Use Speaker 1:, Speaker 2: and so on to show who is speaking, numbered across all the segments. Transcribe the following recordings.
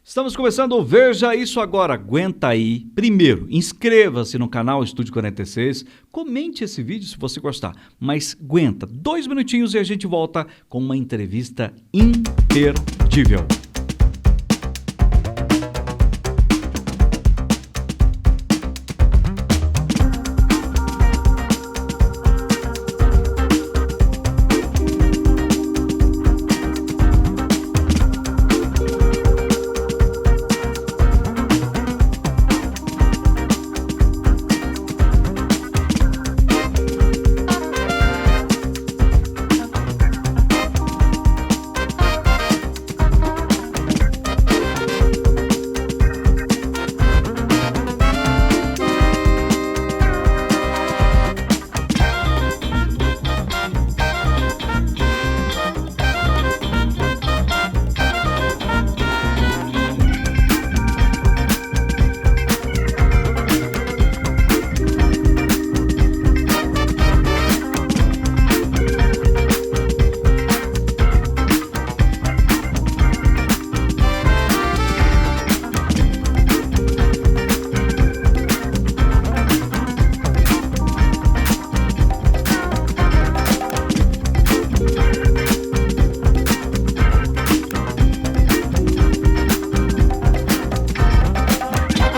Speaker 1: Estamos começando o Veja Isso Agora. Aguenta aí. Primeiro, inscreva-se no canal Estúdio 46. Comente esse vídeo se você gostar. Mas aguenta 2 minutinhos e a gente volta com uma entrevista imperdível.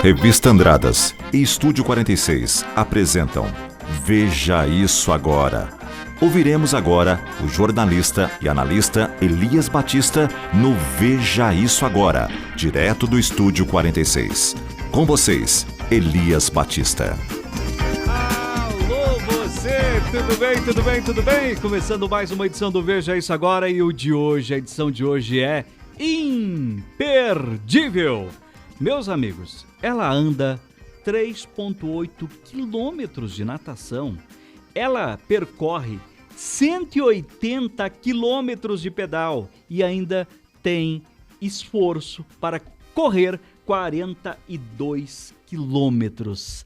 Speaker 2: Revista Andradas e Estúdio 46 apresentam Veja Isso Agora. Ouviremos agora o jornalista e analista Elias Batista no Veja Isso Agora, direto do Estúdio 46. Com vocês, Elias Batista.
Speaker 1: Alô você, tudo bem, tudo bem, tudo bem? Começando mais uma edição do Veja Isso Agora e a edição de hoje é imperdível. Meus amigos, ela anda 3,8 quilômetros de natação. Ela percorre 180 quilômetros de pedal e ainda tem esforço para correr 42 quilômetros.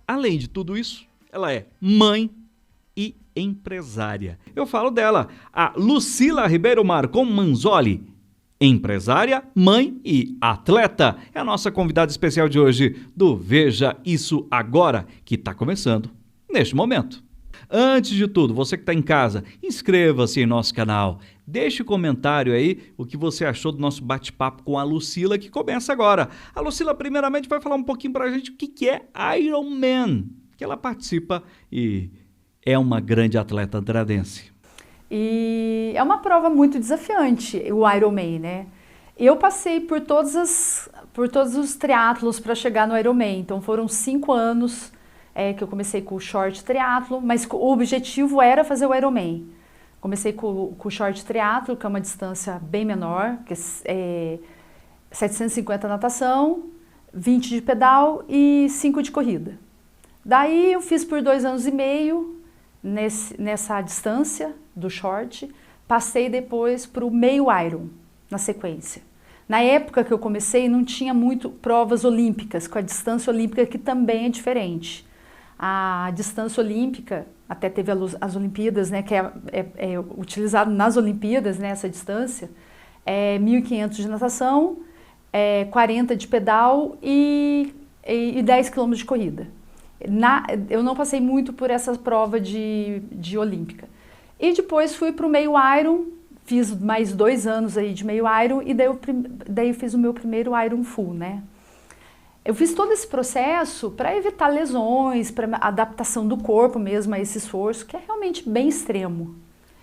Speaker 1: Além de tudo isso, ela é mãe e empresária. Eu falo dela, a Lucila Ribeiro Marcon Manzoli. Empresária, mãe e atleta. É a nossa convidada especial de hoje do Veja Isso Agora, que está começando neste momento. Antes de tudo, você que está em casa, inscreva-se em nosso canal. Deixe um comentário aí o que você achou do nosso bate-papo com a Lucila, que começa agora. A Lucila, primeiramente, vai falar um pouquinho para a gente o que é Ironman, que ela participa e é uma grande atleta andradense.
Speaker 3: E é uma prova muito desafiante, o Ironman, né? Eu passei por todos os triatlos para chegar no Ironman, então foram 5 anos que eu comecei com o short triatlo, mas o objetivo era fazer o Ironman. Comecei com o short triatlo, que é uma distância bem menor, que é 750 natação, 20 de pedal e 5 de corrida. Daí eu fiz por 2 anos e meio nessa distância do short, passei depois para o meio Iron, na sequência. Na época que eu comecei, não tinha muito provas olímpicas, com a distância olímpica, que também é diferente. A distância olímpica, até teve as Olimpíadas, né, que é utilizado nas Olimpíadas, né, essa distância, é 1.500 de natação, 40 de pedal e 10 km de corrida. Eu não passei muito por essa prova de olímpica. E depois fui para o meio Iron, fiz mais 2 anos aí de meio Iron e daí eu fiz o meu primeiro Iron Full, né? Eu fiz todo esse processo para evitar lesões, para adaptação do corpo mesmo a esse esforço, que é realmente bem extremo.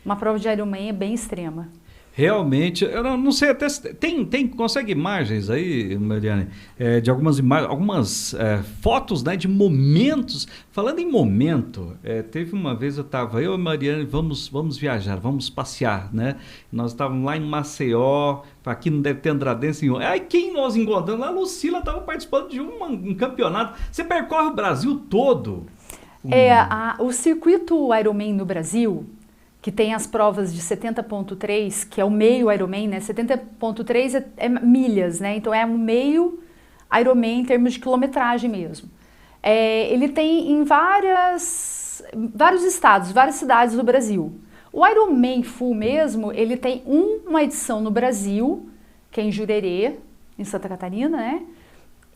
Speaker 3: Uma prova de Ironman é bem extrema.
Speaker 1: Realmente, eu não sei até se consegue imagens aí, Mariane, de algumas fotos, né, de momentos. Falando em momento, teve uma vez eu e a Mariane, vamos viajar, vamos passear, né? Nós estávamos lá em Maceió, aqui não deve ter Andradense nenhum. Aí quem nós encontramos? A Lucila estava participando de um campeonato. Você percorre o Brasil todo?
Speaker 3: O circuito Ironman no Brasil, que tem as provas de 70.3, que é o meio Ironman, né? 70.3 é milhas, né? Então é um meio Ironman em termos de quilometragem mesmo. Ele tem em vários estados, várias cidades do Brasil. O Ironman Full mesmo, ele tem uma edição no Brasil, que é em Jurerê, em Santa Catarina, né?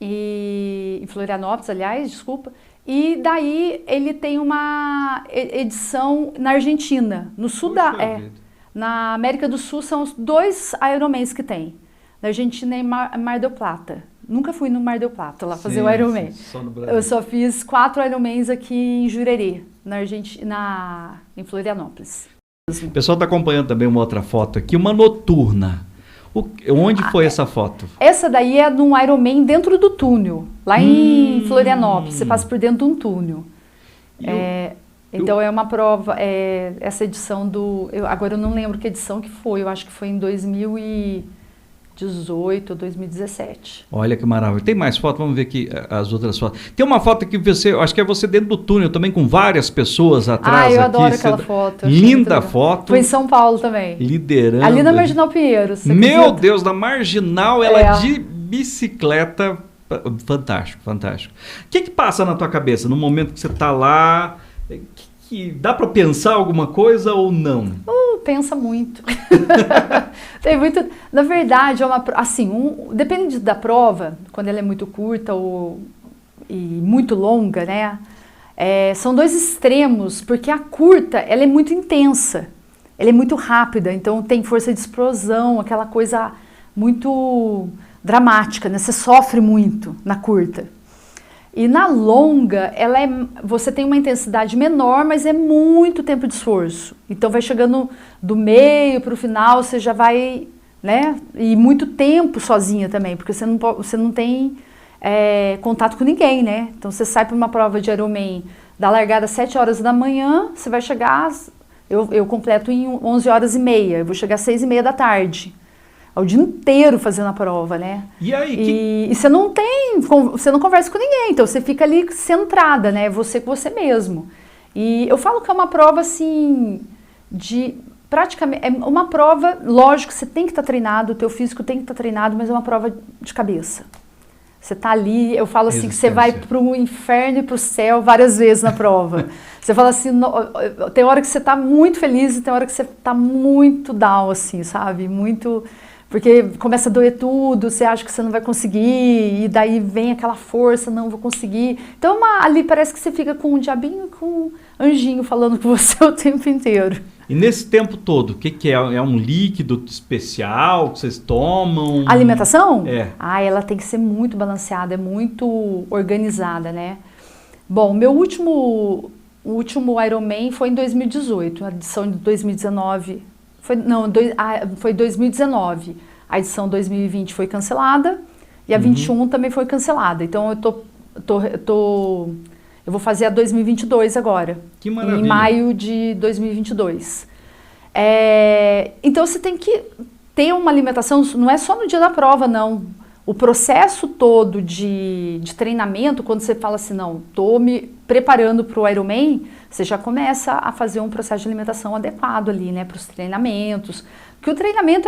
Speaker 3: E em Florianópolis, aliás, desculpa. E daí ele tem uma edição na Argentina, no sul na América do Sul são os 2 Ironmans que tem. Na Argentina e Mar del Plata. Nunca fui no Mar del Plata lá fazer o Ironman. Eu só fiz 4 Ironmans aqui em Jurerê, na Argentina, em Florianópolis.
Speaker 1: O pessoal está acompanhando também uma outra foto aqui, uma noturna. Onde foi essa foto?
Speaker 3: Essa daí é num Ironman dentro do túnel, lá em Florianópolis. Você passa por dentro de um túnel. Então é uma prova, essa edição agora eu não lembro que edição que foi, eu acho que foi em 2018 ou 2017.
Speaker 1: Olha que maravilha. Tem mais fotos? Vamos ver aqui as outras fotos. Tem uma foto que acho que é você dentro do túnel também, com várias pessoas atrás.
Speaker 3: Eu adoro aquela foto.
Speaker 1: Linda foto.
Speaker 3: Foi em São Paulo também.
Speaker 1: Liderando.
Speaker 3: Ali na Marginal Pinheiros.
Speaker 1: Meu Deus, na Marginal, ela de bicicleta. Fantástico, fantástico. O que passa na tua cabeça no momento que você está lá? Que dá para pensar alguma coisa ou não?
Speaker 3: Pensa muito. Tem muito. Na verdade, depende da prova, quando ela é muito curta e muito longa, né? São 2 extremos, porque a curta ela é muito intensa, ela é muito rápida, então tem força de explosão, aquela coisa muito dramática, né? Você sofre muito na curta. E na longa, você tem uma intensidade menor, mas é muito tempo de esforço. Então vai chegando do meio para o final, você já vai, né? E muito tempo sozinha também, porque você não tem contato com ninguém, né? Então você sai para uma prova de Ironman da largada às 7 horas da manhã, você vai chegar, eu completo em 11 horas e meia, eu vou chegar às 6 e meia da tarde. O dia inteiro fazendo a prova, né?
Speaker 1: E aí?
Speaker 3: E você não conversa com ninguém, então você fica ali centrada, né? Você com você mesmo. E eu falo que é uma prova, assim, praticamente, é uma prova, lógico, você tem que estar treinado, o teu físico tem que estar treinado, mas é uma prova de cabeça. Você tá ali, eu falo assim, que você vai pro inferno e pro céu várias vezes na prova. Você fala assim, tem hora que você tá muito feliz e tem hora que você tá muito down, assim, sabe? Muito... Porque começa a doer tudo, você acha que você não vai conseguir, e daí vem aquela força, não vou conseguir. Então ali parece que você fica com um diabinho e com um anjinho falando com você o tempo inteiro.
Speaker 1: E nesse tempo todo, o que é? É um líquido especial que vocês tomam?
Speaker 3: A alimentação?
Speaker 1: Ela
Speaker 3: tem que ser muito balanceada, é muito organizada, né? Bom, o último Ironman foi em 2018, a edição de 2019... Foi 2019. A edição 2020 foi cancelada e a 21 também foi cancelada. Então eu vou fazer a 2022 agora.
Speaker 1: Que maravilha.
Speaker 3: Em maio de 2022. Então você tem que ter uma alimentação, não é só no dia da prova, não. O processo todo de treinamento, quando você fala assim, não, estou me preparando para o Ironman, você já começa a fazer um processo de alimentação adequado ali, né, para os treinamentos. Porque o treinamento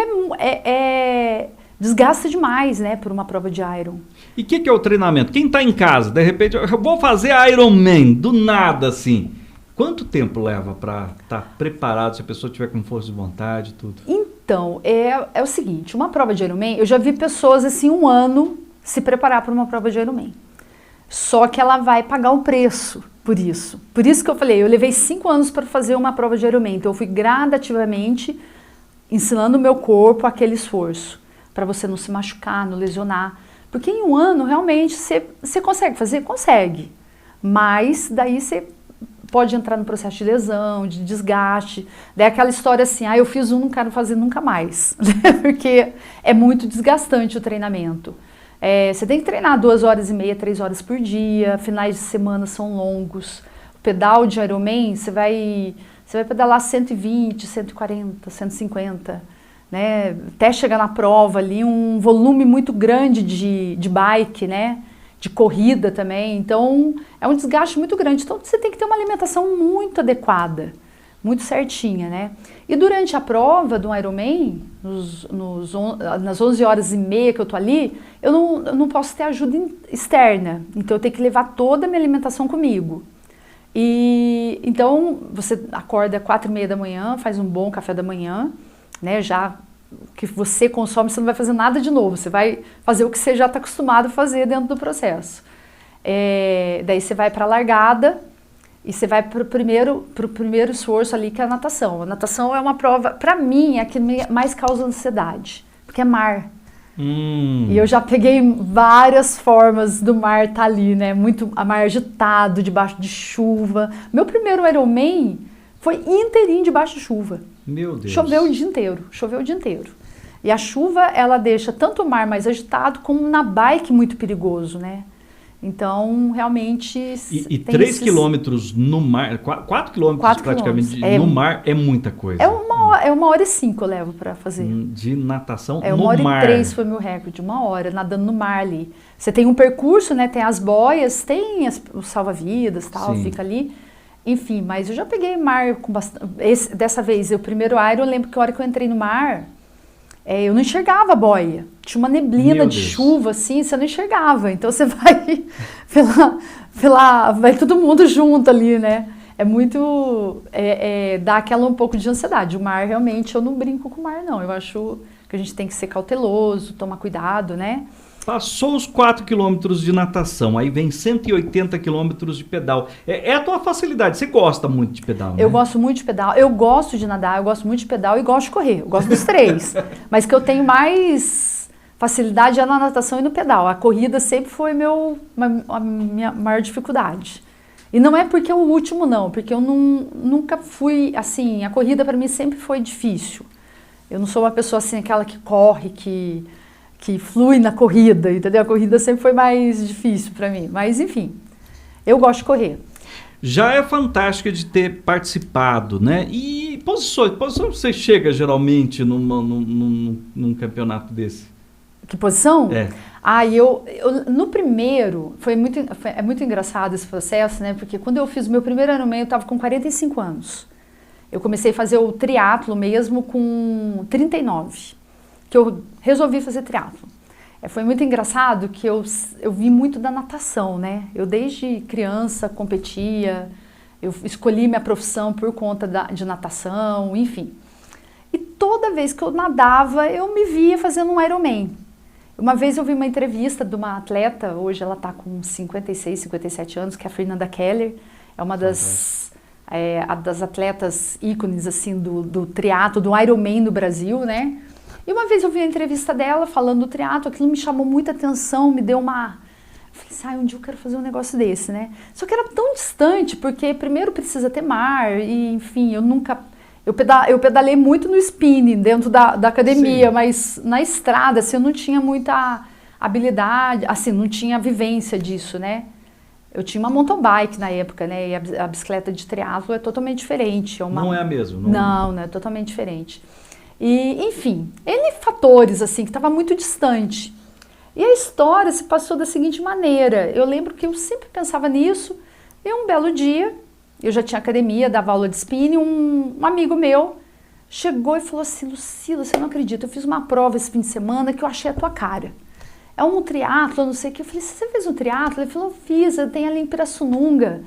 Speaker 3: desgasta demais, né, por uma prova de Iron.
Speaker 1: E o que é o treinamento? Quem está em casa, de repente, eu vou fazer Ironman, do nada, assim. Quanto tempo leva para estar preparado, se a pessoa tiver com força de vontade e tudo?
Speaker 3: Então, é o seguinte, uma prova de Ironman, eu já vi pessoas assim 1 ano se preparar para uma prova de Ironman. Só que ela vai pagar um preço por isso. Por isso que eu falei, eu levei 5 anos para fazer uma prova de Ironman. Então eu fui gradativamente ensinando o meu corpo aquele esforço, para você não se machucar, não lesionar. Porque em 1 ano, realmente, você consegue fazer? Consegue. Mas daí você pode entrar no processo de lesão, de desgaste. Daí aquela história assim, eu fiz não quero fazer nunca mais. Porque é muito desgastante o treinamento. Você tem que treinar 2 horas e meia, 3 horas por dia, finais de semana são longos. O pedal de Ironman, você vai pedalar 120, 140, 150, né? Até chegar na prova ali, um volume muito grande de bike, né? De corrida também, então é um desgaste muito grande. Então você tem que ter uma alimentação muito adequada, muito certinha, né? E durante a prova do Ironman, nas 11 horas e meia que eu tô ali, eu não posso ter ajuda externa, então eu tenho que levar toda a minha alimentação comigo. E então você acorda às 4h30 da manhã, faz um bom café da manhã, né? Já que você consome, você não vai fazer nada de novo, você vai fazer o que você já está acostumado a fazer dentro do processo. Daí você vai para a largada e você vai para o primeiro esforço ali, que é a natação. A natação é uma prova, para mim, é a que mais causa ansiedade, porque é mar. E eu já peguei várias formas do mar estar ali, né? Muito mar agitado, debaixo de chuva. Meu primeiro Ironman foi inteirinho debaixo de chuva.
Speaker 1: Meu Deus.
Speaker 3: Choveu o dia inteiro. E a chuva, ela deixa tanto o mar mais agitado, como na bike muito perigoso, né? Então, realmente...
Speaker 1: E 3 quilômetros no mar, 4 quilômetros praticamente no mar é muita coisa.
Speaker 3: É 1h05 eu levo para fazer.
Speaker 1: De natação no mar.
Speaker 3: 1h03 foi meu recorde, 1 hora nadando no mar ali. Você tem um percurso, né? Tem as boias, tem os salva-vidas e tal, fica ali. Enfim, mas eu já peguei mar com bastante... Dessa vez, o primeiro Iron, eu lembro que a hora que eu entrei no mar, eu não enxergava a boia. Tinha uma neblina de chuva, assim, você não enxergava. Então você vai vai todo mundo junto ali, né? É muito... dá aquela um pouco de ansiedade. O mar, realmente, eu não brinco com o mar, não. Eu acho que a gente tem que ser cauteloso, tomar cuidado, né?
Speaker 1: Passou os 4 quilômetros de natação, aí vem 180 quilômetros de pedal. É a tua facilidade, você gosta muito de pedal, né?
Speaker 3: Eu gosto muito de pedal, eu gosto de nadar, eu gosto muito de pedal e gosto de correr. Eu gosto dos 3. Mas que eu tenho mais facilidade é na natação e no pedal. A corrida sempre foi a minha maior dificuldade. E não é porque é o último, não, porque eu nunca fui, assim, a corrida para mim sempre foi difícil. Eu não sou uma pessoa assim, aquela que corre, que flui na corrida, entendeu? A corrida sempre foi mais difícil para mim. Mas, enfim, eu gosto de correr.
Speaker 1: Já é fantástica de ter participado, né? E posições você chega geralmente num campeonato desse?
Speaker 3: Que posição?
Speaker 1: Eu
Speaker 3: no primeiro, é muito engraçado esse processo, né? Porque quando eu fiz o meu primeiro Ironman, eu estava com 45 anos. Eu comecei a fazer o triatlo mesmo com 39. Que eu resolvi fazer triatlo. Foi muito engraçado que eu vi muito da natação, né? Eu desde criança competia, eu escolhi minha profissão por conta de natação, enfim. E toda vez que eu nadava, eu me via fazendo um Ironman. Uma vez eu vi uma entrevista de uma atleta, hoje ela está com 56, 57 anos, que é a Fernanda Keller, é uma das atletas ícones assim, do triatlo, do Ironman no Brasil, né? E uma vez eu vi a entrevista dela falando do triatlo, aquilo me chamou muita atenção, me deu uma... Eu falei, um dia eu quero fazer um negócio desse, né? Só que era tão distante, porque primeiro precisa ter mar, e enfim, eu pedalei muito no spinning, dentro da academia, sim, mas na estrada, assim, eu não tinha muita habilidade, assim, não tinha vivência disso, né? Eu tinha uma mountain bike na época, né? E a bicicleta de triatlo é totalmente diferente.
Speaker 1: Não é a mesma?
Speaker 3: Não, é totalmente diferente. E, enfim, N fatores, assim, que estava muito distante. E a história se passou da seguinte maneira. Eu lembro que eu sempre pensava nisso, e um belo dia, eu já tinha academia, dava aula de spinning, um amigo meu chegou e falou assim, Lucila, você não acredita, eu fiz uma prova esse fim de semana que eu achei a tua cara. É um triatlo, não sei o que. Eu falei, você fez um triatlo? Ele falou, fiz, eu tenho ali em Pirassununga.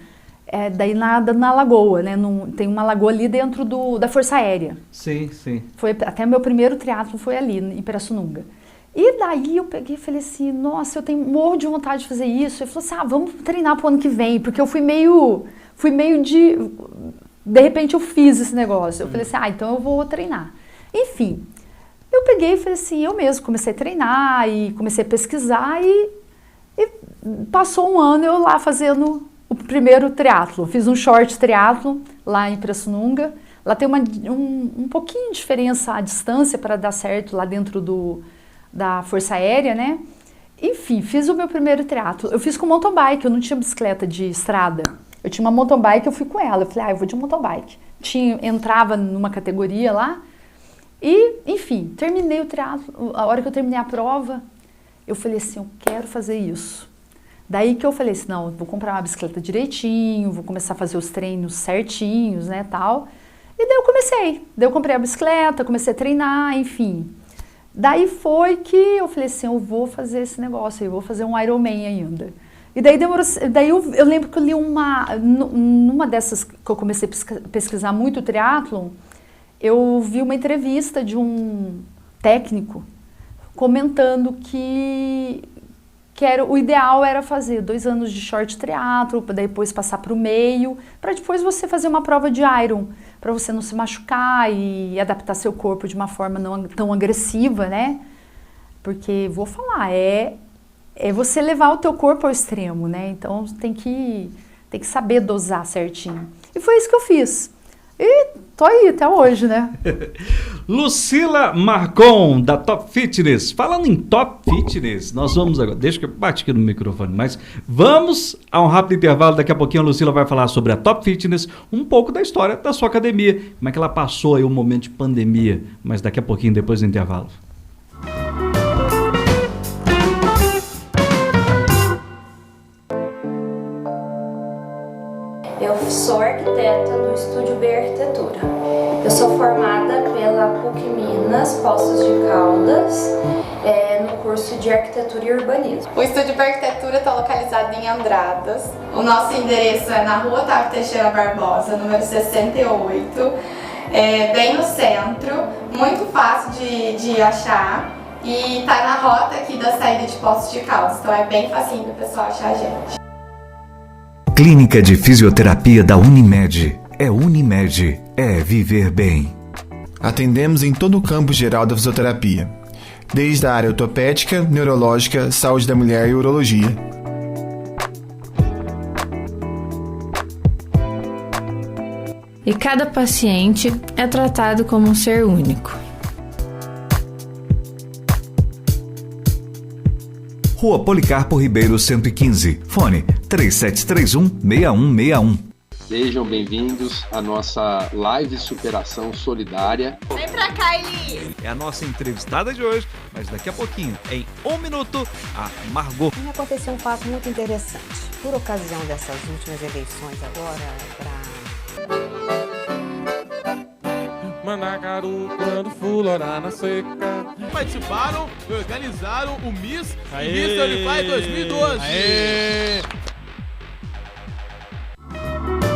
Speaker 3: Daí na lagoa, né? Tem uma lagoa ali dentro da Força Aérea.
Speaker 1: Sim, sim.
Speaker 3: Até meu primeiro triatlo foi ali, em Pirassununga. E daí eu peguei e falei assim, nossa, eu morro de vontade de fazer isso. Ele falou assim, vamos treinar pro ano que vem, porque eu fui meio de repente eu fiz esse negócio. Eu falei assim, então eu vou treinar. Enfim, eu peguei e falei assim, eu mesmo comecei a treinar e comecei a pesquisar e passou um ano eu lá fazendo o primeiro triatlo. Fiz um short triatlo lá em Pirassununga. Lá tem um pouquinho de diferença a distância para dar certo lá dentro da Força Aérea, né? Enfim, fiz o meu primeiro triatlo. Eu fiz com mountain bike, eu não tinha bicicleta de estrada. Eu tinha uma mountain bike, eu fui com ela. Eu falei, eu vou de mountain bike. Entrava numa categoria lá. E, enfim, terminei o triatlo. A hora que eu terminei a prova, eu falei assim, eu quero fazer isso. Daí que eu falei assim, não, eu vou comprar uma bicicleta direitinho, vou começar a fazer os treinos certinhos, né, tal. E daí eu comecei. Daí eu comprei a bicicleta, comecei a treinar, enfim. Daí foi que eu falei assim, eu vou fazer esse negócio, eu vou fazer um Ironman ainda. E daí demorou, eu lembro que eu li numa dessas que eu comecei a pesquisar muito o triatlon, eu vi uma entrevista de um técnico comentando que o ideal era fazer 2 anos de short triatlo, para depois passar para o meio, para depois você fazer uma prova de Iron, para você não se machucar e adaptar seu corpo de uma forma não tão agressiva, né? Porque, vou falar, é você levar o teu corpo ao extremo, né? Então tem que saber dosar certinho. E foi isso que eu fiz. E tô aí até hoje, né?
Speaker 1: Lucila Marcon, da Top Fitness. Falando em Top Fitness, nós vamos agora... Deixa que eu bate aqui no microfone, mas vamos a um rápido intervalo. Daqui a pouquinho a Lucila vai falar sobre a Top Fitness, um pouco da história da sua academia, como é que ela passou aí o momento de pandemia, mas daqui a pouquinho, depois do intervalo.
Speaker 4: Eu sou arquiteta do Estúdio B Arquitetura. Eu sou formada pela PUC Minas, Poços de Caldas, no curso de Arquitetura e Urbanismo.
Speaker 5: O Estúdio B Arquitetura está localizado em Andradas. O nosso endereço é na Rua Otávio Teixeira Barbosa, número 68, bem no centro, muito fácil de achar e está na rota aqui da saída de Poços de Caldas, então é bem facinho para o pessoal achar a gente.
Speaker 2: Clínica de Fisioterapia da Unimed. É Unimed, é viver bem.
Speaker 6: Atendemos em todo o campo geral da fisioterapia, desde a área ortopédica, neurológica, saúde da mulher e urologia.
Speaker 7: E cada paciente é tratado como um ser único.
Speaker 2: Rua Policarpo Ribeiro 115, fone 3731-6161.
Speaker 8: Sejam bem-vindos à nossa live Superação Solidária.
Speaker 5: Vem pra cá, Eli!
Speaker 1: É a nossa entrevistada de hoje, mas daqui a pouquinho, em 1 minuto, a Margot.
Speaker 9: Aconteceu um fato muito interessante. Por ocasião dessas últimas eleições agora,
Speaker 10: Managaru, quando fulorar na seca.
Speaker 11: Participaram e organizaram o Miss Unify 2012. Aê!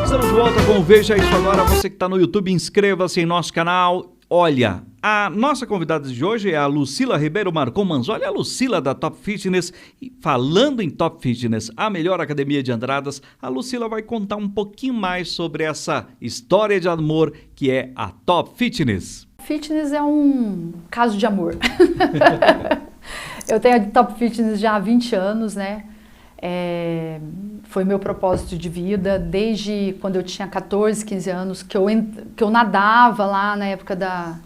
Speaker 1: Estamos de volta com o Veja Isso Agora. Você que está no YouTube, inscreva-se em nosso canal. Olha, a nossa convidada de hoje é a Lucila Ribeiro Marcon Manzoli, a Lucila da Top Fitness. E falando em Top Fitness, a melhor academia de Andradas, a Lucila vai contar um pouquinho mais sobre essa história de amor que é a Top Fitness.
Speaker 3: Fitness é um caso de amor. Eu tenho a Top Fitness já há 20 anos, né? Foi meu propósito de vida desde quando eu tinha 14, 15 anos, que eu nadava lá na época a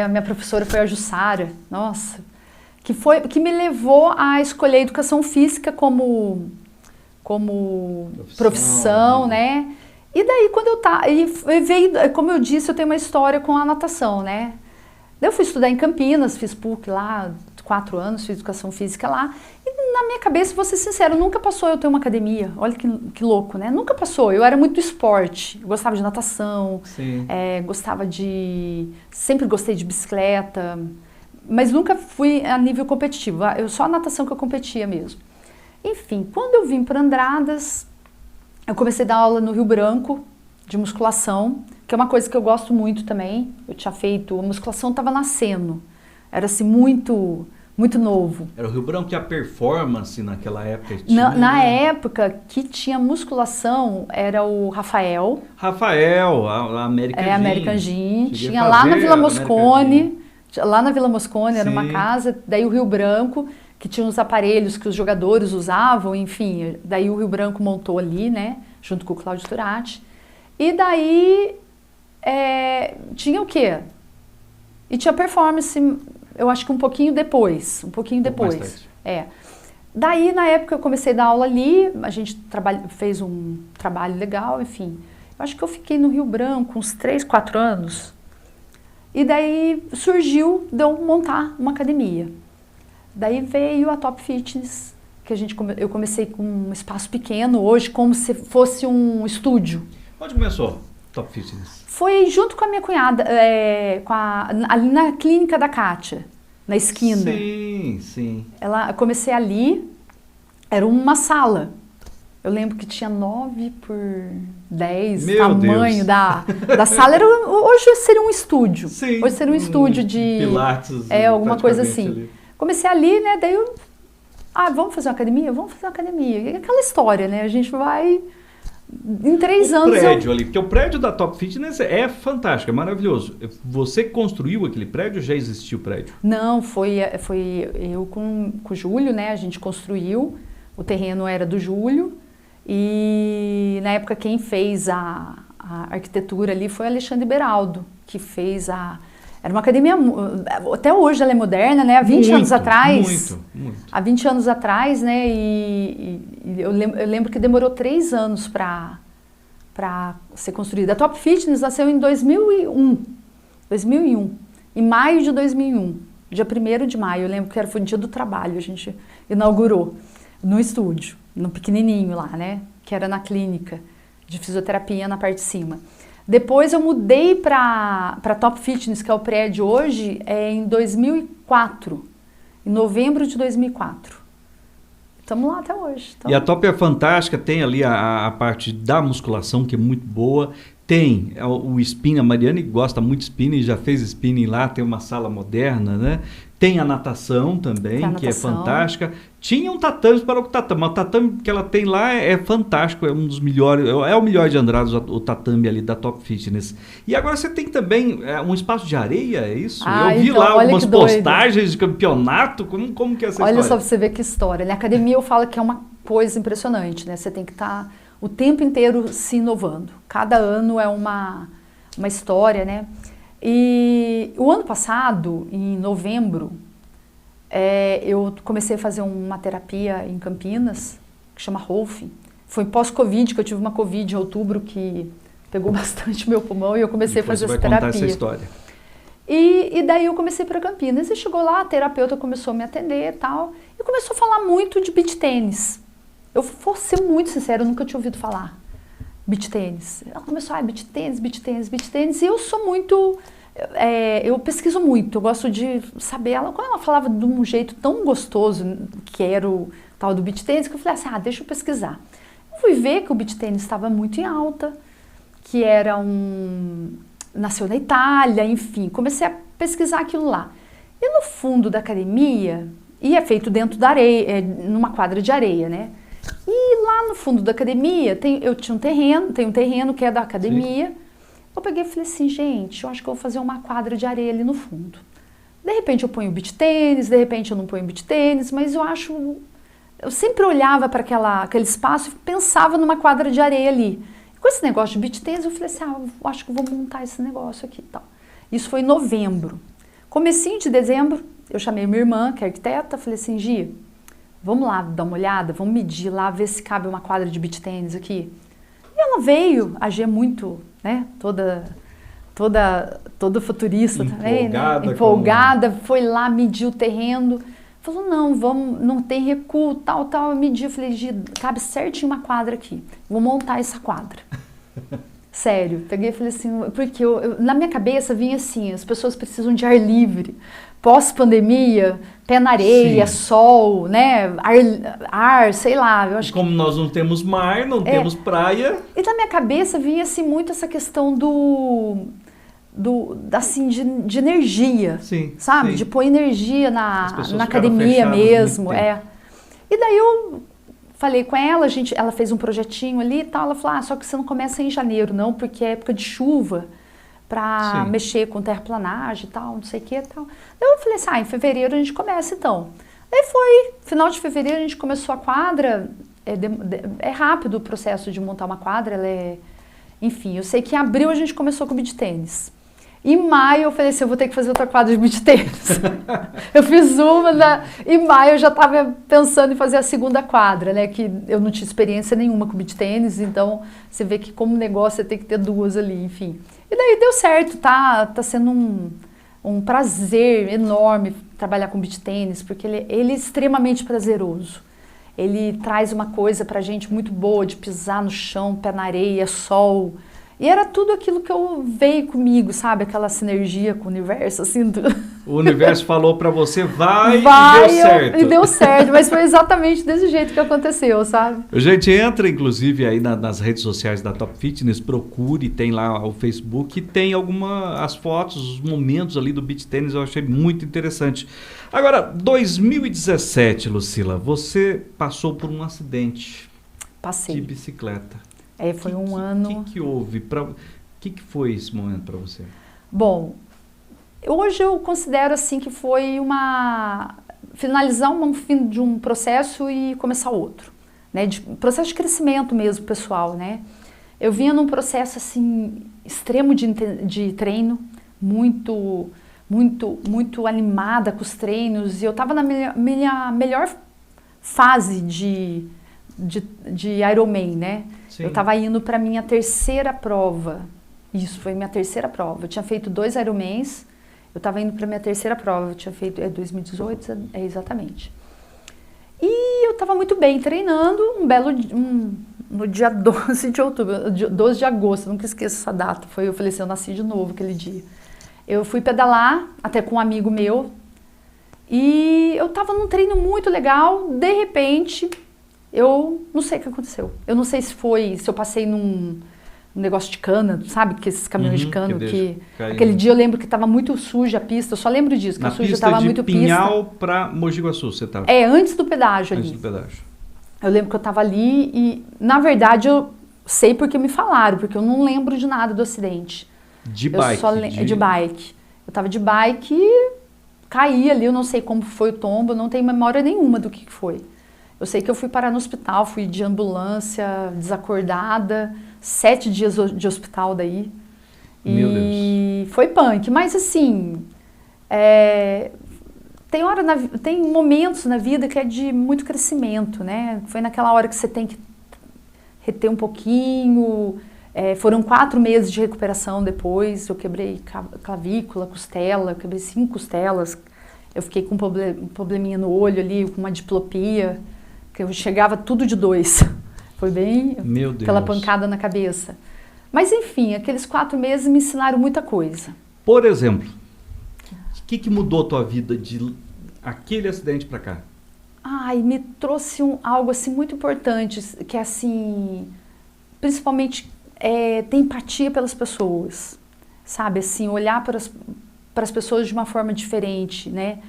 Speaker 3: minha professora foi a Jussara, nossa, que me levou a escolher a educação física como profissão, né? E daí quando veio, como eu disse, eu tenho uma história com a natação, né? Daí eu fui estudar em Campinas, fiz PUC lá, 4 anos, fiz educação física lá. E na minha cabeça, vou ser sincero, nunca passou eu ter uma academia. Olha que louco, né? Nunca passou. Eu era muito do esporte. Eu gostava de natação, sempre gostei de bicicleta, mas nunca fui a nível competitivo. Só a natação que eu competia mesmo. Enfim, quando eu vim para Andradas, eu comecei a dar aula no Rio Branco, de musculação, que é uma coisa que eu gosto muito também. Eu tinha feito, a musculação estava nascendo. Era assim, muito novo.
Speaker 1: Era o Rio Branco que a performance naquela época
Speaker 3: tinha? Na época que tinha musculação, era o Rafael,
Speaker 1: a American Gym.
Speaker 3: American Gym. Tinha lá na Vila Moscone. Lá na Vila Moscone, era uma casa. Daí o Rio Branco, que tinha os aparelhos que os jogadores usavam, enfim. Daí o Rio Branco montou ali, né? Junto com o Cláudio Turati. E daí tinha o quê? E tinha performance, eu acho que um pouquinho depois. Daí, na época, eu comecei a dar aula ali, a gente fez um trabalho legal, enfim. Eu acho que eu fiquei no Rio Branco uns 3, 4 anos. E daí surgiu de eu montar uma academia. Daí veio a Top Fitness, que eu comecei com um espaço pequeno, hoje como se fosse um estúdio.
Speaker 1: Onde começou Top Fitness?
Speaker 3: Foi junto com a minha cunhada, ali na clínica da Kátia, na esquina.
Speaker 1: Sim.
Speaker 3: Eu comecei ali, era uma sala. Eu lembro que tinha 9x10,
Speaker 1: Meu
Speaker 3: tamanho
Speaker 1: Deus.
Speaker 3: da sala. Hoje seria um estúdio.
Speaker 1: Sim,
Speaker 3: Hoje seria um estúdio de...
Speaker 1: Pilates.
Speaker 3: alguma coisa assim.
Speaker 1: Ali.
Speaker 3: Comecei ali, né? Daí eu... vamos fazer uma academia? Vamos fazer uma academia. E aquela história, né? A gente vai... Em 3 anos...
Speaker 1: O prédio ali, porque o prédio da Top Fitness é fantástico, é maravilhoso. Você construiu aquele prédio ou já existia o prédio?
Speaker 3: Não, foi eu com o Júlio, né? A gente construiu. O terreno era do Júlio. E na época quem fez a arquitetura ali foi Alexandre Beraldo, que fez era uma academia, até hoje ela é moderna, né? Há 20 anos atrás.
Speaker 1: Muito.
Speaker 3: Há 20 anos atrás, né? E eu lembro que demorou 3 anos para ser construída. A Top Fitness nasceu em 2001. Em maio de 2001. Dia 1º de maio, eu lembro que foi o dia do trabalho, a gente inaugurou no estúdio, no pequenininho lá, né? Que era na clínica de fisioterapia na parte de cima. Depois eu mudei para Top Fitness, que é o prédio hoje, em 2004, em novembro de 2004. Estamos lá até hoje.
Speaker 1: E a Top é fantástica, tem ali a parte da musculação, que é muito boa. Tem o spinning, a Mariane gosta muito de spinning, já fez spinning lá, tem uma sala moderna, né? Tem a natação também, que é fantástica. Tinha um tatame para o tatame, mas o tatame que ela tem lá é fantástico, é um dos melhores, é o melhor de Andradas, o tatame ali da Top Fitness. E agora você tem também um espaço de areia, é isso? Eu vi
Speaker 3: então,
Speaker 1: lá algumas postagens de campeonato, como que é essa história?
Speaker 3: Olha só pra você ver que história. Na academia eu falo que é uma coisa impressionante, né? Você tem que estar o tempo inteiro se inovando. Cada ano é uma história, né? E o ano passado, em novembro, eu comecei a fazer uma terapia em Campinas, que chama Rolf. Foi pós-Covid, que eu tive uma Covid em outubro que pegou bastante meu pulmão e eu comecei a fazer essa terapia.
Speaker 1: Contar essa história.
Speaker 3: E daí eu comecei para Campinas e chegou lá, a terapeuta começou a me atender e tal, e começou a falar muito de beach tênis. Eu vou ser muito sincera, eu nunca tinha ouvido falar beach tênis. Ela começou, beach tênis, e eu sou muito... eu pesquiso muito, eu gosto de saber. Quando ela falava de um jeito tão gostoso, que era o tal do beach tênis, que eu falei assim, deixa eu pesquisar. Eu fui ver que o beach tênis estava muito em alta, que era nasceu na Itália, enfim, comecei a pesquisar aquilo lá. E no fundo da academia, e é feito dentro da areia, numa quadra de areia, né? E lá no fundo da academia, eu tinha um terreno que é da academia. Sim. Eu peguei e falei assim, gente, eu acho que eu vou fazer uma quadra de areia ali no fundo. De repente eu ponho beach tênis, de repente eu não ponho beach tênis, mas eu sempre olhava para aquele espaço e pensava numa quadra de areia ali. E com esse negócio de beach tênis, eu falei assim, eu acho que eu vou montar esse negócio aqui e tal. Isso foi em novembro. Comecinho de dezembro, eu chamei minha irmã, que é arquiteta, falei assim, Gia, vamos lá dar uma olhada, vamos medir lá, ver se cabe uma quadra de beach tênis aqui. E ela veio, a Gia é muito, né, toda futurista também, né? Empolgada, foi lá, mediu o terreno, falou, não tem recuo, tal, eu medi, eu falei, Gia, cabe certinho uma quadra aqui, vou montar essa quadra. Sério, peguei e falei assim, porque na minha cabeça vinha assim, as pessoas precisam de ar livre, pós-pandemia, pé na areia, sim, sol, né, ar, sei lá. Eu acho
Speaker 1: como nós não temos mar, não temos praia.
Speaker 3: E na minha cabeça vinha assim muito essa questão assim, de energia,
Speaker 1: sim,
Speaker 3: sabe?
Speaker 1: Sim.
Speaker 3: De pôr energia na academia mesmo. E daí eu falei com ela, ela fez um projetinho ali e tal, ela falou, só que você não começa em janeiro não, porque é época de chuva, para mexer com terraplanagem e tal, não sei o que e tal. Daí eu falei assim, em fevereiro a gente começa então. Aí foi, final de fevereiro a gente começou a quadra, é rápido o processo de montar uma quadra, enfim, eu sei que em abril a gente começou com o beach tênis. Em maio eu falei assim, eu vou ter que fazer outra quadra de beach tênis. Eu fiz em maio eu já estava pensando em fazer a segunda quadra, né, que eu não tinha experiência nenhuma com beach tênis, então você vê que como negócio você tem que ter 2 ali, enfim. E daí deu certo, tá sendo um prazer enorme trabalhar com beach tênis, porque ele é extremamente prazeroso. Ele traz uma coisa pra gente muito boa, de pisar no chão, pé na areia, sol, E era tudo aquilo que eu veio comigo, sabe? Aquela sinergia com o universo, assim.
Speaker 1: O universo falou pra você, vai e deu certo.
Speaker 3: E deu certo, mas foi exatamente desse jeito que aconteceu, sabe?
Speaker 1: A gente entra, inclusive, aí nas redes sociais da Top Fitness, procure, tem lá o Facebook, e tem as fotos, os momentos ali do beach tênis, eu achei muito interessante. Agora, 2017, Lucila, você passou por um acidente.
Speaker 3: Passei.
Speaker 1: De bicicleta.
Speaker 3: Foi um ano...
Speaker 1: O que houve? O que foi esse momento para você?
Speaker 3: Bom, hoje eu considero assim que foi finalizar um fim de um processo e começar outro, né? Processo de crescimento mesmo, pessoal, né? Eu vinha num processo assim extremo de treino, muito animada com os treinos, e eu estava na minha melhor fase de Ironman, né? Sim. Eu estava indo para minha terceira prova. Isso, foi minha terceira prova. Eu tinha feito 2 Ironmans, eu estava indo para minha terceira prova. Eu tinha feito 2018, exatamente. E eu estava muito bem treinando, no dia 12 de outubro, 12 de agosto, nunca esqueço essa data. Eu falei assim, eu nasci de novo aquele dia. Eu fui pedalar, até com um amigo meu, e eu estava num treino muito legal, de repente... Eu não sei o que aconteceu. Eu não sei se eu passei num negócio de cana, sabe? Que esses caminhões de cano aquele dia eu lembro que estava muito suja a pista. Eu só lembro disso, que a suja estava muito pista.
Speaker 1: Na pista de Pinhal para Mogi Guaçu você estava?
Speaker 3: Antes do pedágio ali.
Speaker 1: Antes do pedágio.
Speaker 3: Eu lembro que eu estava ali e, na verdade, eu sei porque me falaram, porque eu não lembro de nada do acidente.
Speaker 1: De bike?
Speaker 3: De bike. Eu estava de bike e caí ali, eu não sei como foi o tombo, eu não tenho memória nenhuma do que foi. Eu sei que eu fui parar no hospital, fui de ambulância, desacordada, 7 dias de hospital daí.
Speaker 1: Meu Deus.
Speaker 3: Foi punk, mas assim, tem momentos na vida que é de muito crescimento, né? Foi naquela hora que você tem que reter um pouquinho, foram 4 meses de recuperação depois, eu quebrei clavícula, costela, eu quebrei 5 costelas, eu fiquei com um probleminha no olho ali, com uma diplopia, que eu chegava tudo de 2. Foi bem aquela pancada na cabeça. Mas enfim, aqueles 4 meses me ensinaram muita coisa.
Speaker 1: Por exemplo, o que mudou a tua vida de aquele acidente para cá?
Speaker 3: Me trouxe algo assim muito importante, que é assim, principalmente ter empatia pelas pessoas, sabe? Assim, olhar para as pessoas de uma forma diferente, né?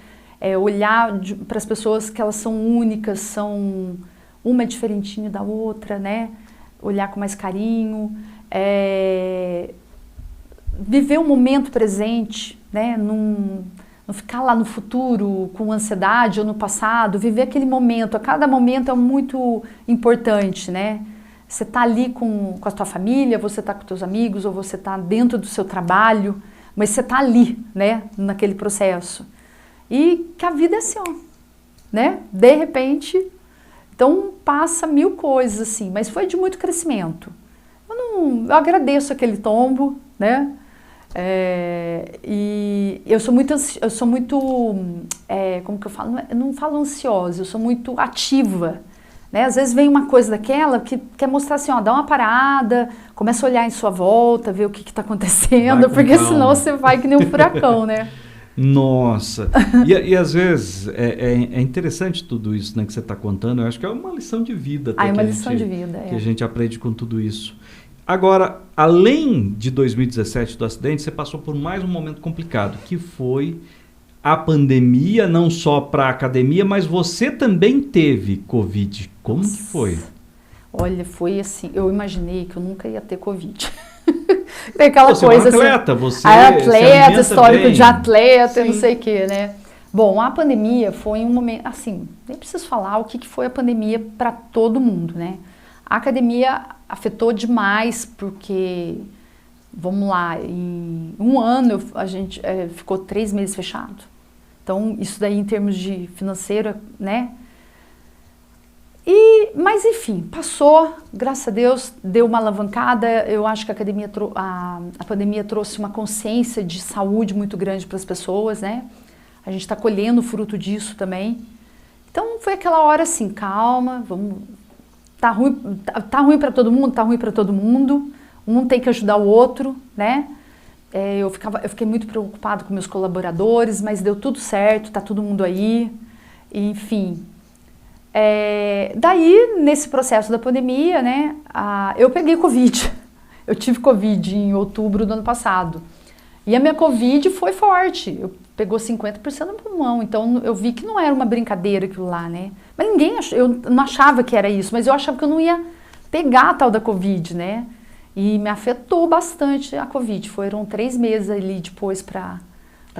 Speaker 3: Olhar para as pessoas que elas são únicas, uma é diferentinha da outra, né? Olhar com mais carinho, viver o momento presente, né? Não ficar lá no futuro com ansiedade ou no passado, viver aquele momento. A cada momento é muito importante, né? Você está ali com a tua família, você está com teus amigos, ou você está dentro do seu trabalho, mas você está ali, né? Naquele processo. E que a vida é assim, ó, né? De repente, então passa 1000 coisas assim, mas foi de muito crescimento. Eu agradeço aquele tombo, né? E eu sou muito, como que eu falo? Eu não falo ansiosa, eu sou muito ativa, né? Às vezes vem uma coisa daquela que quer mostrar assim, ó, dá uma parada, começa a olhar em sua volta, ver o que está acontecendo, porque senão você vai que nem um furacão, né?
Speaker 1: Nossa, e às vezes é interessante tudo isso, né, que você está contando. Eu acho que é uma lição de vida.
Speaker 3: É uma lição de vida,
Speaker 1: que a gente aprende com tudo isso. Agora, além de 2017 do acidente, você passou por mais um momento complicado, que foi a pandemia, não só para a academia, mas você também teve Covid. Como que foi?
Speaker 3: Olha, foi assim, eu imaginei que eu nunca ia ter Covid. Tem aquela coisa
Speaker 1: assim, atleta, você
Speaker 3: atleta, histórico
Speaker 1: bem.
Speaker 3: De atleta, não sei o que, né? Bom, a pandemia foi um momento, assim, nem preciso falar o que foi a pandemia para todo mundo, né? A academia afetou demais porque, vamos lá, em um ano a gente ficou 3 meses fechado. Então, isso daí em termos de financeiro, né? Mas enfim, passou, graças a Deus, deu uma alavancada. Eu acho que a pandemia trouxe uma consciência de saúde muito grande para as pessoas, né? A gente está colhendo o fruto disso também. Então foi aquela hora assim, calma, vamos. Tá ruim para todo mundo, tá ruim para todo mundo. um tem que ajudar o outro, né? Eu fiquei muito preocupado com meus colaboradores, mas deu tudo certo, tá todo mundo aí, enfim. Daí, nesse processo da pandemia, né, eu peguei Covid. Eu tive Covid em outubro do ano passado. E a minha Covid foi forte. Pegou 50% no pulmão. Então, eu vi que não era uma brincadeira aquilo lá, né? Mas eu não achava que era isso, mas eu achava que eu não ia pegar a tal da Covid, né? E me afetou bastante a Covid. Foram 3 meses ali depois para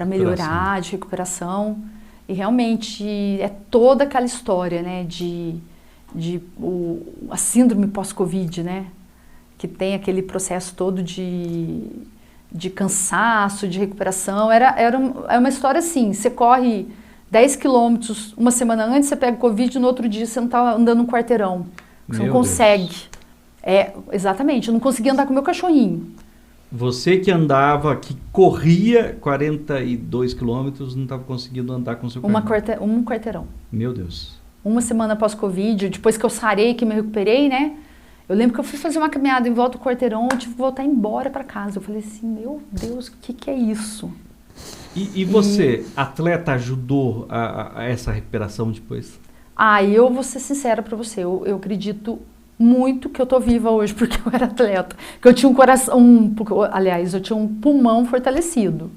Speaker 3: melhorar, de recuperação. E realmente é toda aquela história, né, a síndrome pós-Covid, né, que tem aquele processo todo de cansaço, de recuperação. É uma história assim, você corre 10 quilômetros uma semana antes, você pega Covid, no outro dia você não está andando um quarteirão. Você não consegue. Exatamente, eu não conseguia andar com o meu cachorrinho.
Speaker 1: Você que corria 42 quilômetros, não estava conseguindo andar com o seu cachorro?
Speaker 3: Um quarteirão.
Speaker 1: Meu Deus.
Speaker 3: Uma semana após Covid, depois que eu sarei, que me recuperei, né? Eu lembro que eu fui fazer uma caminhada em volta do quarteirão, eu tive que voltar embora para casa. Eu falei assim, meu Deus, o que é isso?
Speaker 1: E você, atleta, ajudou a essa recuperação depois?
Speaker 3: Eu vou ser sincera para você, eu acredito muito que eu tô viva hoje porque eu era atleta, que eu tinha um coração, aliás, eu tinha um pulmão fortalecido,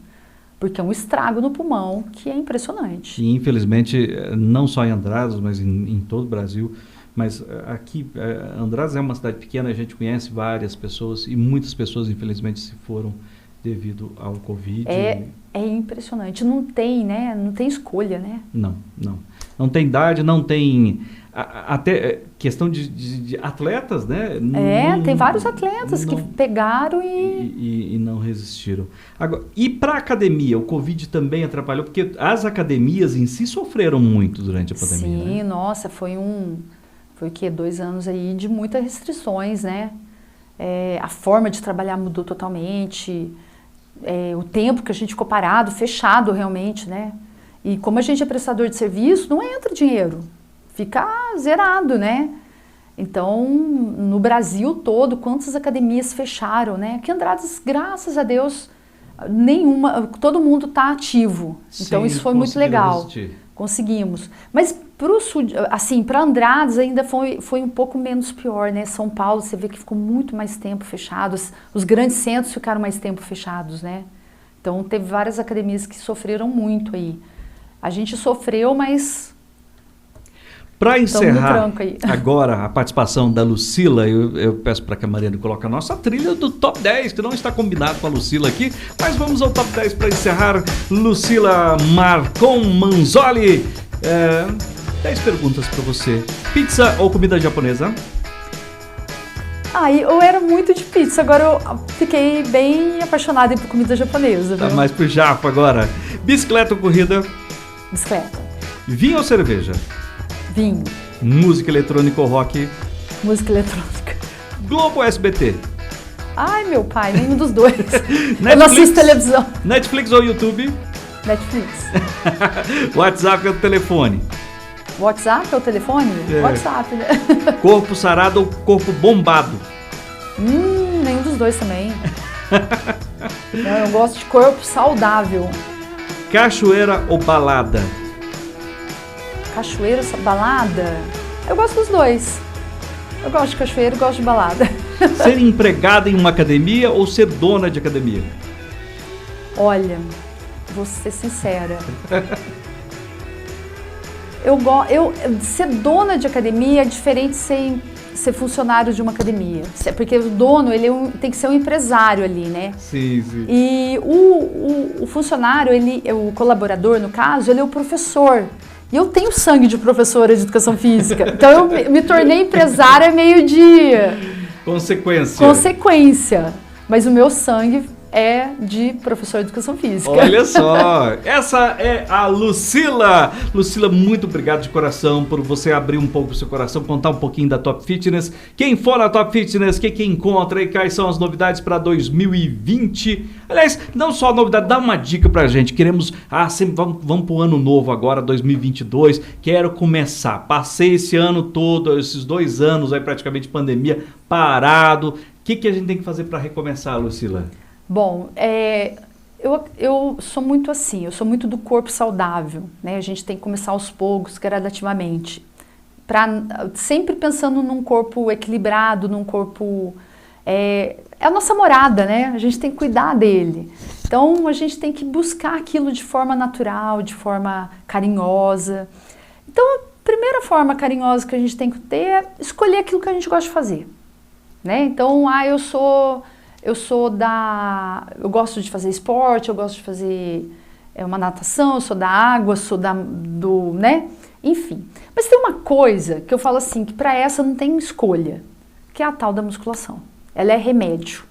Speaker 3: porque é um estrago no pulmão que é impressionante.
Speaker 1: E infelizmente, não só em Andradas, mas em todo o Brasil, mas aqui, Andradas é uma cidade pequena, a gente conhece várias pessoas e muitas pessoas infelizmente se foram devido ao Covid.
Speaker 3: É impressionante, não tem, né? Não tem escolha, né?
Speaker 1: Não tem idade, não tem... Até questão de atletas, né?
Speaker 3: Tem vários atletas que pegaram
Speaker 1: e não resistiram. Agora, e para a academia, o Covid também atrapalhou? Porque as academias em si sofreram muito durante a pandemia,
Speaker 3: Sim,
Speaker 1: né?
Speaker 3: Nossa, foi o quê? 2 anos aí de muitas restrições, né? A forma de trabalhar mudou totalmente, o tempo que a gente ficou parado, fechado realmente, né? E como a gente é prestador de serviço, não entra dinheiro. Fica zerado, né? Então, no Brasil todo, quantas academias fecharam, né? Aqui em Andradas, graças a Deus, todo mundo está ativo. Então, sim, isso foi muito legal. Resistir. Conseguimos. Mas para Andradas ainda foi um pouco menos pior, né? São Paulo, você vê que ficou muito mais tempo fechado. Os grandes centros ficaram mais tempo fechados, né? Então, teve várias academias que sofreram muito aí. A gente sofreu, mas...
Speaker 1: Para encerrar agora a participação da Lucila, eu peço para que a Mariana coloque a nossa trilha do Top 10, que não está combinado com a Lucila aqui, mas vamos ao Top 10 para encerrar. Lucila Marcon Manzoli, 10 perguntas para você. Pizza ou comida japonesa?
Speaker 3: Eu era muito de pizza, agora eu fiquei bem apaixonada por comida japonesa.
Speaker 1: Tá mais pro japa agora. Bicicleta ou corrida?
Speaker 3: Bicicleta.
Speaker 1: Vinho ou cerveja?
Speaker 3: Vinho.
Speaker 1: Música eletrônica ou rock?
Speaker 3: Música eletrônica.
Speaker 1: Globo ou SBT?
Speaker 3: Ai, meu pai, nenhum dos dois. Eu não assisto televisão.
Speaker 1: Netflix ou YouTube?
Speaker 3: Netflix.
Speaker 1: WhatsApp ou telefone?
Speaker 3: WhatsApp ou telefone? WhatsApp, né?
Speaker 1: Corpo sarado ou corpo bombado?
Speaker 3: Nenhum dos dois também. Não, eu gosto de corpo saudável.
Speaker 1: Cachoeira ou balada?
Speaker 3: Cachoeira, balada? Eu gosto dos dois. Eu gosto de cachoeira e gosto de balada.
Speaker 1: Ser empregada em uma academia ou ser dona de academia?
Speaker 3: Olha, vou ser sincera. Ser dona de academia é diferente de ser funcionário de uma academia. Porque o dono, tem que ser um empresário ali, né?
Speaker 1: Sim, sim.
Speaker 3: E o funcionário, o colaborador, no caso, ele é o professor. E eu tenho sangue de professora de educação física. Então eu me tornei empresária meio de... Consequência. Mas o meu sangue é de professor de educação física.
Speaker 1: Olha só, essa é a Lucila. Lucila, muito obrigado de coração por você abrir um pouco o seu coração, contar um pouquinho da Top Fitness. Quem for na Top Fitness, o que encontra e quais são as novidades para 2020? Aliás, não só a novidade, dá uma dica pra gente. Queremos, vamos pro ano novo agora, 2022. Quero começar. Passei esse ano todo, esses 2 anos aí praticamente pandemia, parado. que a gente tem que fazer para recomeçar, Lucila?
Speaker 3: Bom, eu sou muito assim, eu sou muito do corpo saudável, né? A gente tem que começar aos poucos, gradativamente. Sempre pensando num corpo equilibrado, num corpo... É a nossa morada, né? A gente tem que cuidar dele. Então, a gente tem que buscar aquilo de forma natural, de forma carinhosa. Então, a primeira forma carinhosa que a gente tem que ter é escolher aquilo que a gente gosta de fazer, né? Então, eu gosto de fazer esporte, eu gosto de fazer uma natação, eu sou da água, né? Enfim. Mas tem uma coisa que eu falo assim, que para essa não tem escolha, que é a tal da musculação. Ela é remédio.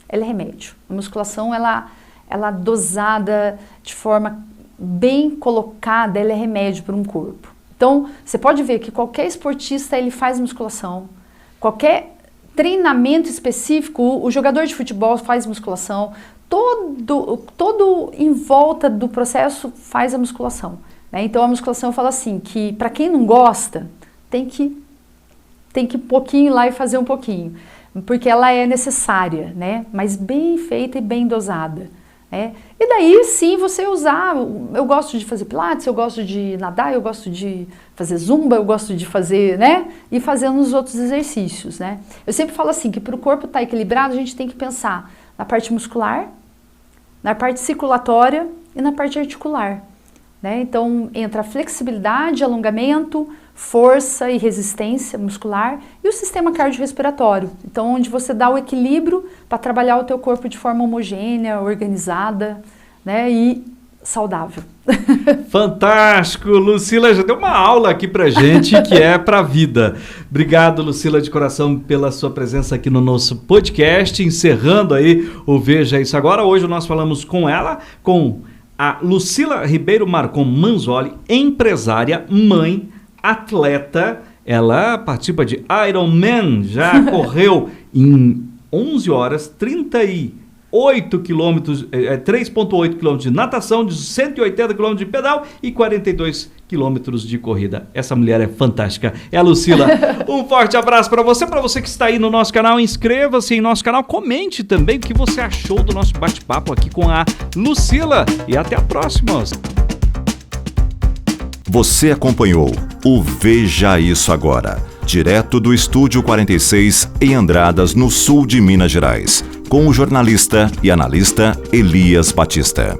Speaker 3: Ela é remédio. A musculação, ela dosada de forma bem colocada, ela é remédio para um corpo. Então, você pode ver que qualquer esportista, ele faz musculação. Qualquer treinamento específico, o jogador de futebol faz musculação. Todo em volta do processo faz a musculação, né? Então, a musculação, eu falo assim, que para quem não gosta, tem que um pouquinho ir lá e fazer um pouquinho. Porque ela é necessária, né? Mas bem feita e bem dosada, né? E daí sim você usar, eu gosto de fazer pilates, eu gosto de nadar, eu gosto de fazer zumba, eu gosto de fazer, né? E fazendo os outros exercícios, né? Eu sempre falo assim, que para o corpo estar equilibrado, a gente tem que pensar na parte muscular, na parte circulatória e na parte articular, né? Então entra a flexibilidade, alongamento, força e resistência muscular e o sistema cardiorrespiratório. Então, onde você dá o equilíbrio para trabalhar o teu corpo de forma homogênea, organizada, né, e saudável.
Speaker 1: Fantástico! Lucila já deu uma aula aqui pra gente que é pra vida. Obrigado, Lucila, de coração, pela sua presença aqui no nosso podcast, encerrando aí o Veja Isso Agora. Hoje nós falamos com ela, com a Lucila Ribeiro Marcon Manzoli, empresária, mãe, atleta. Ela participa de Ironman, já correu em 11 horas, 38 quilômetros, 3,8 quilômetros de natação, de 180 quilômetros de pedal e 42 quilômetros de corrida. Essa mulher é fantástica, é a Lucila. Um forte abraço para você que está aí no nosso canal, inscreva-se em nosso canal, comente também o que você achou do nosso bate-papo aqui com a Lucila e até a próxima.
Speaker 2: Você acompanhou o Veja Isso Agora, direto do Estúdio 46 em Andradas, no sul de Minas Gerais, com o jornalista e analista Elias Batista.